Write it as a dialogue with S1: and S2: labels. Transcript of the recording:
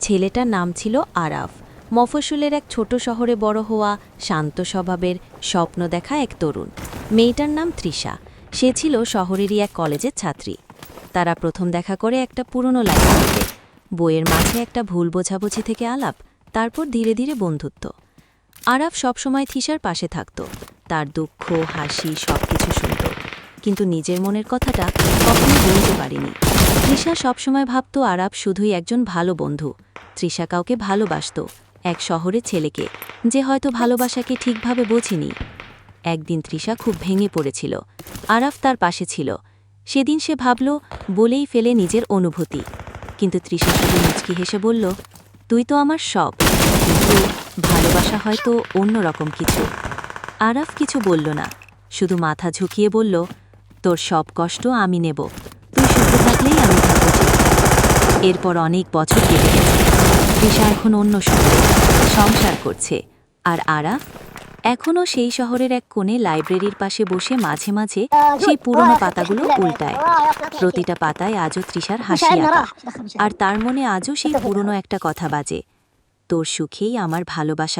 S1: ছেলেটার নাম ছিল আরাফ। মফস্বলের এক ছোট শহরে বড় হওয়া, শান্ত স্বভাবের, স্বপ্ন দেখা এক তরুণ। মেয়েটার নাম তৃষা। সে ছিল শহরেরই এক কলেজের ছাত্রী। তারা প্রথম দেখা করে একটা পুরনো লাইব্রেরিতে। বইয়ের মাঝে একটা ভুল বোঝাবুঝি থেকে আলাপ, তারপর ধীরে ধীরে বন্ধুত্ব। আরাফ সবসময় তৃষার পাশে থাকত, তার দুঃখ হাসি সবকিছু শুনত, কিন্তু নিজের মনের কথাটা কখনো বলতে পারেনি। তৃষা সবসময় ভাবত আরাফ শুধুই একজন ভালো বন্ধু। তৃষা কাউকে ভালোবাসত, এক শহরের ছেলেকে, যে হয়তো ভালোবাসাকে ঠিকভাবে বোঝেনি। একদিন তৃষা খুব ভেঙে পড়েছিল। আরাফ তার পাশে ছিল। সেদিন সে ভাবল বলেই ফেলে নিজের অনুভূতি, কিন্তু তৃষা শুধু মুচকি হেসে বলল, তুই তো আমার সব, কিন্তু ভালোবাসা হয়তো অন্যরকম কিছু। আরাফ কিছু বলল না, শুধু মাথা ঝুঁকিয়ে বলল, তোর সব কষ্ট আমি নেব, তুই সুখে থাকলেই আমি থাকব ঠিক। এরপর অনেক বছর কেটে গেছে। তৃষা এখন অন্য শহরে সংসার করছে, আর আরাফ এখনও সেই শহরের এক কোণে লাইব্রেরির পাশে বসে মাঝে মাঝে সেই পুরনো পাতাগুলো উল্টায়। প্রতিটা পাতায় আজও তৃষার হাসি আঁকা, আর তার মনে আজও সেই পুরনো একটা কথা বাজে, তোর সুখেই আমার ভালোবাসা।